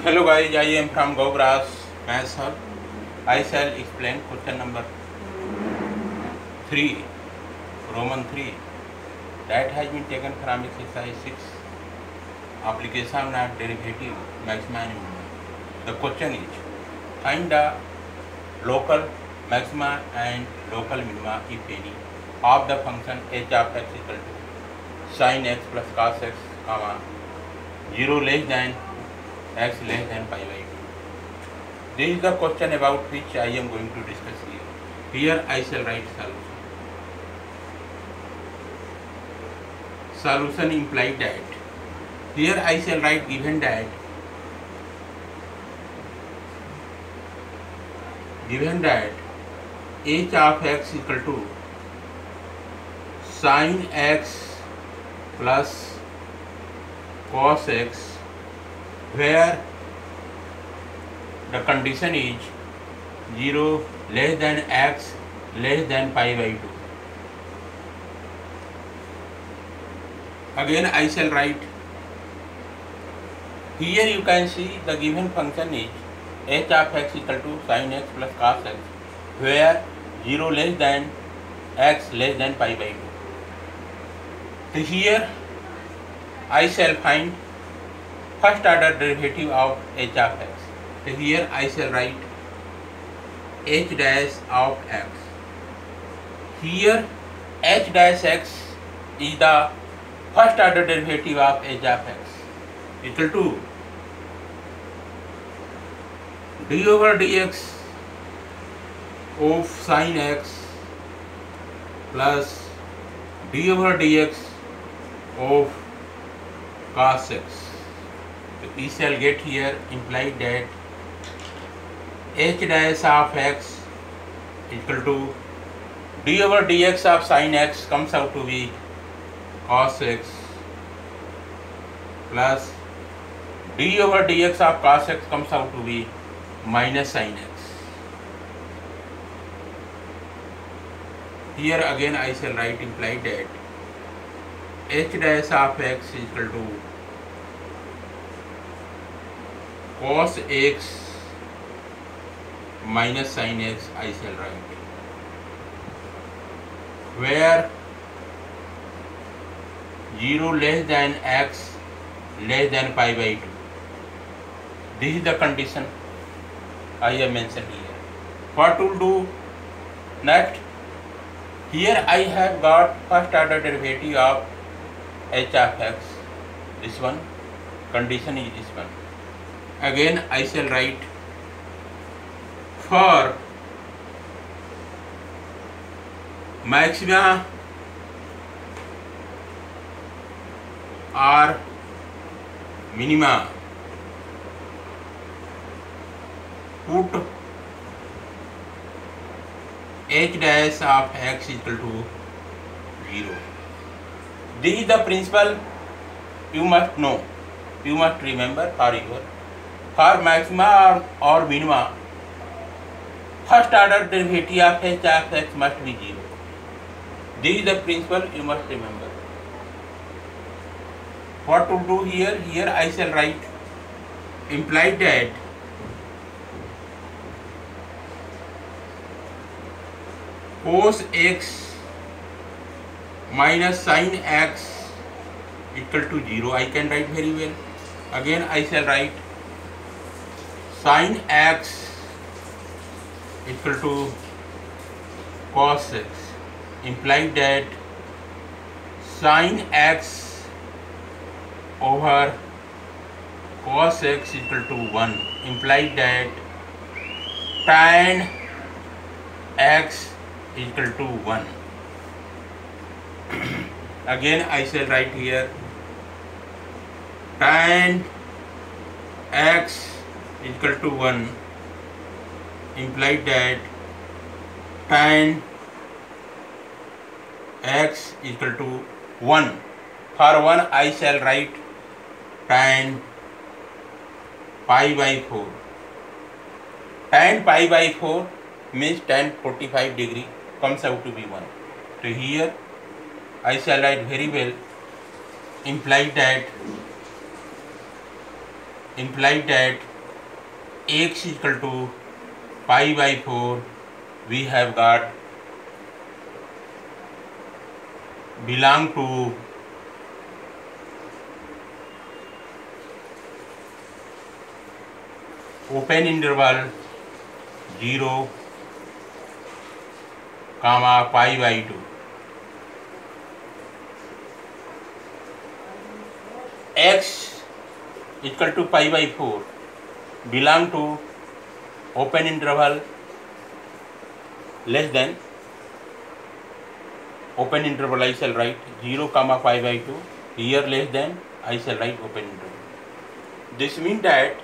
Hello guys, I am from Govras Maths Hub. I shall explain question number 3, Roman 3, that has been taken from exercise 6, application of derivative maxima and minima. The question is, find the local maxima and local minima, if any, of the function h of x equal to sin x plus cos x, 0 less than x less than pi by 2. This is the question about which I am going to discuss here. Here I shall write solution. Solution implied that, here I shall write given that h of x equal to sin x plus cos x, where the condition is 0 less than x less than pi by 2. Again I shall write, here you can see the given function is h of x equal to sin x plus cos x, where 0 less than x less than pi by 2. So here I shall find first order derivative of h of x. So here I shall write h dash of x. Here h dash x is the first order derivative of h of x, equal to d over dx of sin x plus d over dx of cos x. So we shall get here implied that h dash of x equal to d over dx of sin x comes out to be cos x plus d over dx of cos x comes out to be minus sin x. Here again I shall write implied that h dash of x is equal to cos x minus sin x, I shall write, where 0 less than x less than pi by 2. This is the condition I have mentioned here. What to do next? Here I have got first order derivative of h of x, this one, condition is this one. Again I shall write, for maxima or minima, put h dash of x equal to 0. This is the principle you must know, you must remember for maxima or minima, first order derivative of h of x must be 0. This is the principle you must remember. What to do here? Here I shall write implied that cos x minus sin x equal to 0. I can write very well. Again I shall write sin x equal to cos x, implied that sin x over cos x equal to 1, implied that tan x equal to 1. Again I shall write here tan x equal to 1, implied that tan x equal to 1. For 1 I shall write tan pi by 4. Tan pi by 4 means tan 45 degree comes out to be 1. So here I shall write very well, implied that x is equal to pi by 4, we have got belong to open interval 0, pi by 2. X equal to pi by 4 belong to open interval less than open interval. I shall write 0, pi by 2. Here less than, I shall write open interval. This means that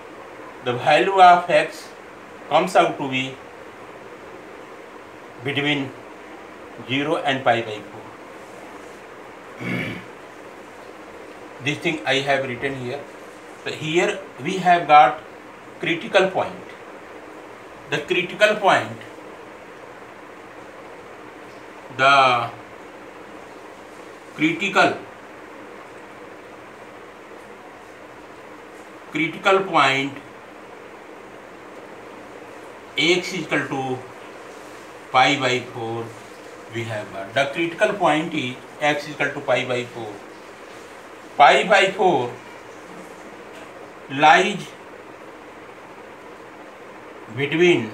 the value of x comes out to be between 0 and pi by 4. This thing I have written here. So here we have got critical point. The critical point, the critical point x is equal to pi by 4 we have got. The critical point is x is equal to pi by 4. Pi by 4 lies between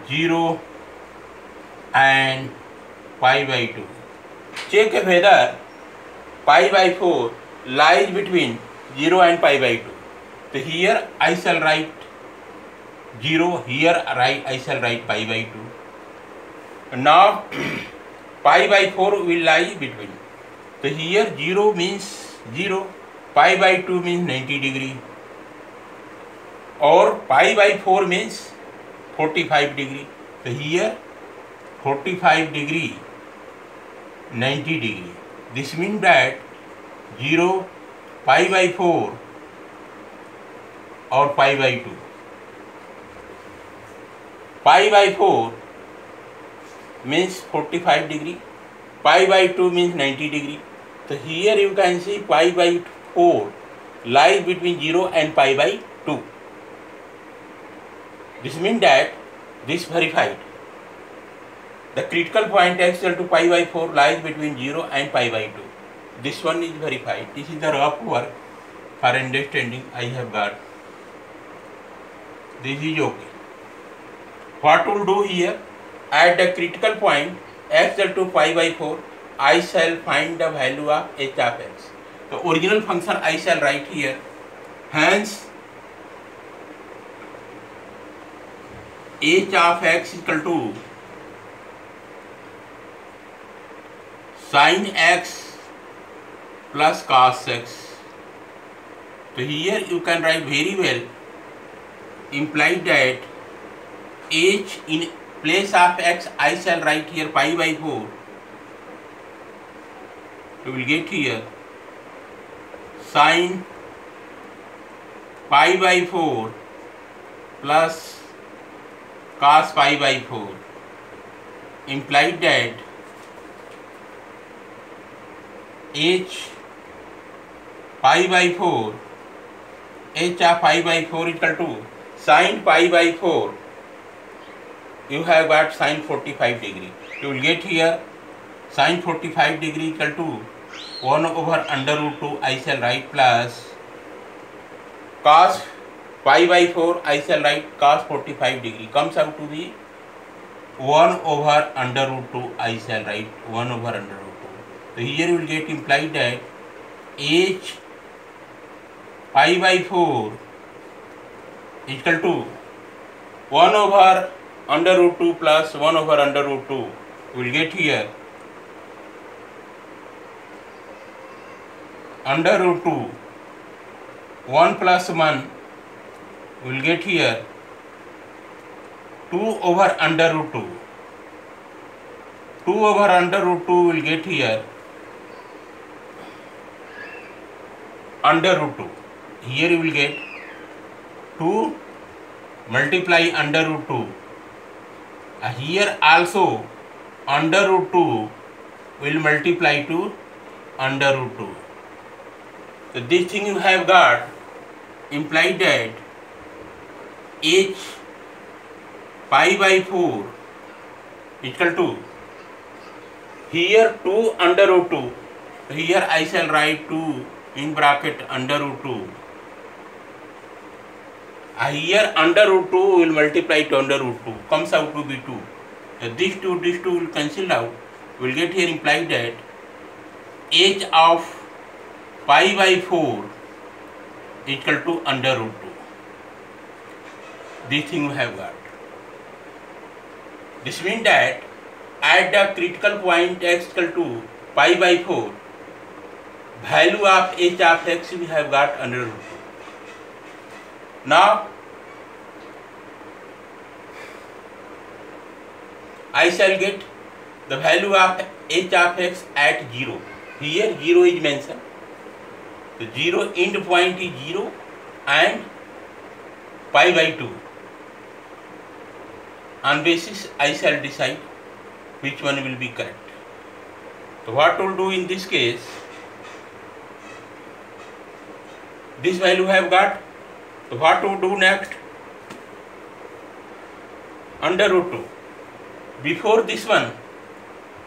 0 and pi by 2. Check whether pi by 4 lies between 0 and pi by 2. So here I shall write 0, here I shall write pi by 2. Now pi by 4 will lie between. So here 0 means 0, pi by 2 means 90 degree, or pi by 4 means 45 degree. So here 45 degree, 90 degree. This means that 0, pi by 4 or pi by 2. Pi by 4 means 45 degree, pi by 2 means 90 degree. So here you can see pi by 4 lies between 0 and pi by 2. This means that this verified. The critical point x equal to pi by 4 lies between 0 and pi by 2. This one is verified. This is the rough work for understanding I have got. This is okay. What we'll do here, at the critical point x equal to pi by 4, I shall find the value of h of x. The original function I shall write here. Hence, h of x equal to sin x plus cos x. So here you can write very well, implied that h in place of x I shall write here pi by 4. You will get here sin pi by 4 plus cos pi by 4, implied that h pi by 4, h of pi by 4 equal to sin pi by 4. You have got sin 45 degree. You will get here sin 45 degree equal to 1 over under root 2 I shall write plus cos pi by 4 I shall write cos 45 degree, comes out to be 1 over under root 2 I shall write 1 over under root 2. So here you will get implied that h pi by 4 is equal to 1 over under root 2 plus 1 over under root 2. We will get here under root 2, 1 plus 1, we will get here 2 over under root 2. 2 over under root 2 will get here under root 2. Here you will get 2 multiply under root 2. Here also under root 2 will multiply to under root 2. So this thing you have got imply that h pi by 4 equal to here 2 under root 2. Here I shall write 2 in bracket under root 2. Here under root 2 will multiply to under root 2, comes out to be 2. This 2 will cancel out. We'll get here implied that h of pi by 4 equal to under root 2. This thing we have got. This means that at the critical point x equal to pi by 4, value of h of x we have got under root 2. Now I shall get the value of h of x at 0. Here 0 is mentioned. The 0 end point is 0 and pi by 2. On basis I shall decide which one will be correct. So what we'll do in this case, this value have got. So what to do next? Under root 2. Before this one,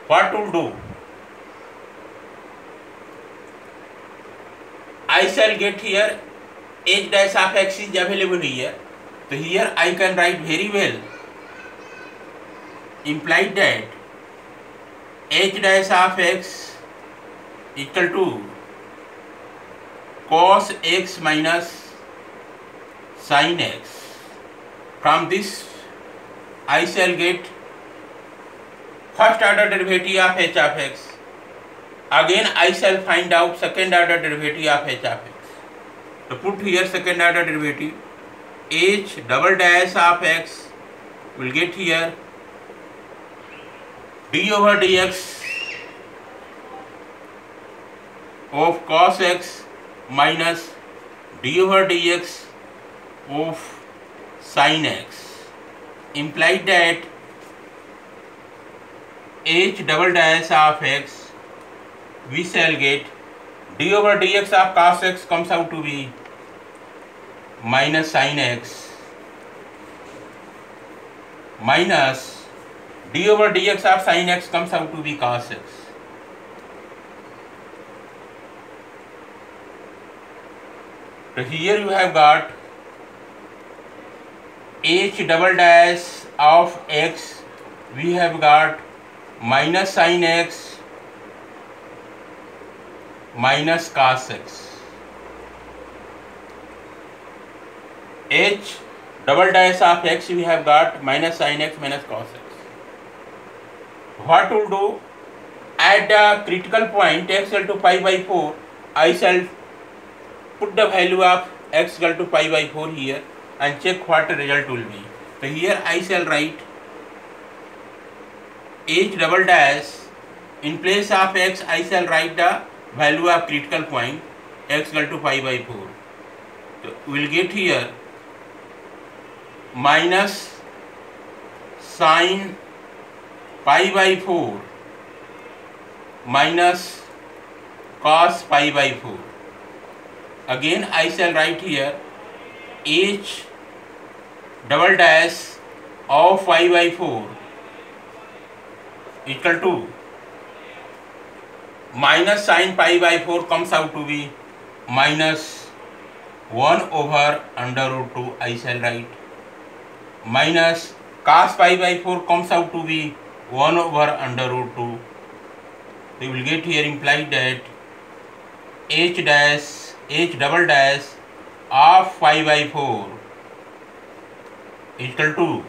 what to do? I shall get here h dash of x is available here. So here I can write very well, implied that h dash of x equal to cos x minus sin x. From this I shall get first order derivative of h of x. Again I shall find out second order derivative of h of x. So put here second order derivative, h double dash of x will get here d over dx of cos x minus d over dx of sin x, implied that h double dash of x we shall get d over dx of cos x comes out to be minus sin x minus d over dx of sin x comes out to be cos x. So here you have got h double dash of x, we have got minus sin x minus cos x. H double dash of x we have got minus sin x minus cos x. What to do? At the critical point x equal to pi by 4, I shall put the value of x equal to pi by 4 here and check what the result will be. So here I shall write h double dash, in place of x I shall write the value of critical point x equal to pi by 4. So we will get here minus sin pi by 4 minus cos pi by 4. Again I shall write here h double dash of pi by 4 equal to minus sin pi by 4 comes out to be minus 1 over under root 2 I shall write, minus cos pi by 4 comes out to be 1 over under root 2. We will get here implied that h double dash of pi by 4 equal to,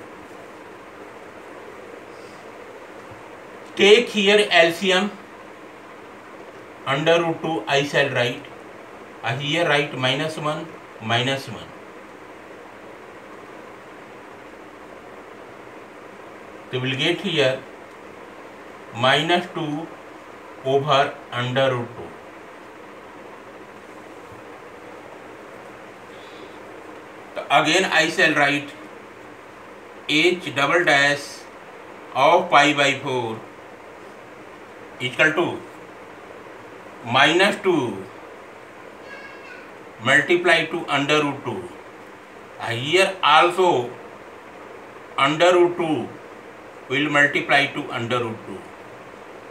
take here LCM, under root 2 I shall write, here write minus 1 minus 1. So we will get here minus 2 over under root 2. So again I shall write h double dash of pi by 4 equal to minus 2 multiply to under root 2. Here also under root 2 will multiply to under root 2.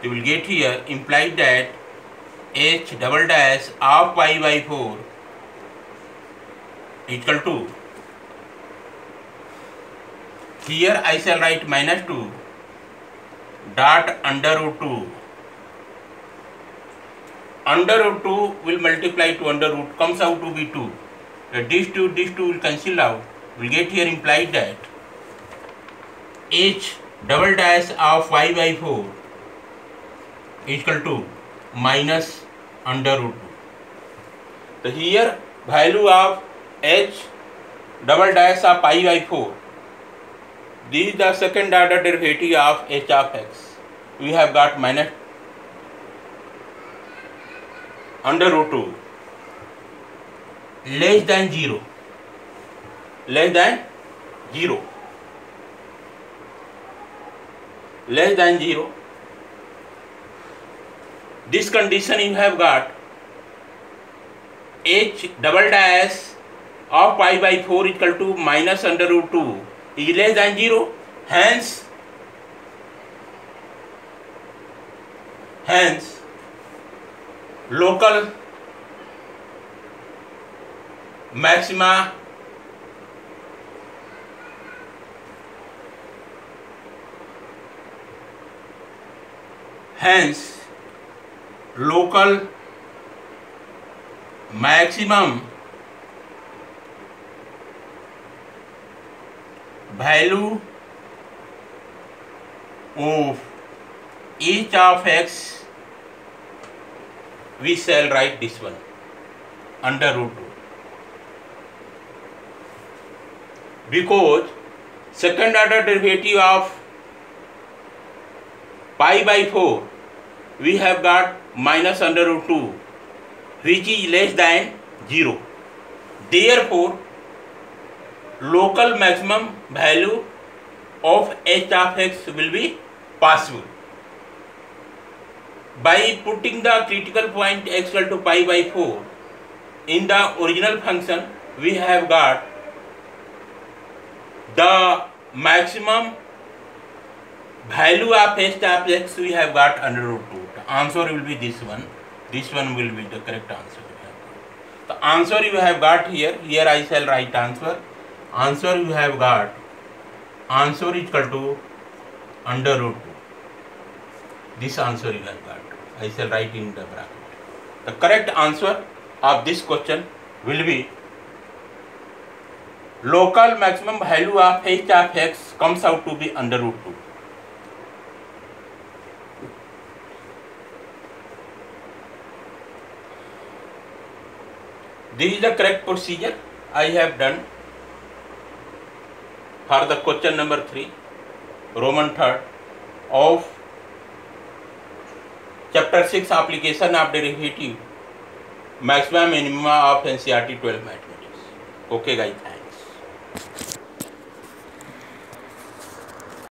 You will get here implied that h double dash of pi by 4 equal to, here I shall write minus 2 dot under root 2. Under root 2 will multiply to under root, comes out to be 2. This 2 will cancel out. We will get here implied that h double dash of y by 4 is equal to minus under root 2. So here value of h double dash of pi by 4. This is the second order derivative of h of x. We have got minus under root 2 less than 0. Less than 0. Less than 0. This condition you have got h double dash of pi by 4 equal to minus under root 2 is less than 0. Hence local maxima local maximum value of each of x, we shall write this one under root 2, because second order derivative of pi by 4 we have got minus under root 2 which is less than 0. Therefore local maximum value of h of x will be possible. By putting the critical point x equal to pi by 4 in the original function, we have got the maximum value of h of x, we have got under root 2. The answer will be this one. This one will be the correct answer. The answer you have got here. Here I shall write answer. Answer you have got. Answer is equal to under root 2. This answer you have got. I shall write in the bracket. The correct answer of this question will be local maximum value of h of x comes out to be under root 2. This is the correct procedure I have done for the question number 3, Roman 3rd of chapter 6, application of derivative, maxima minima of NCERT 12 mathematics. Okay guys, thanks.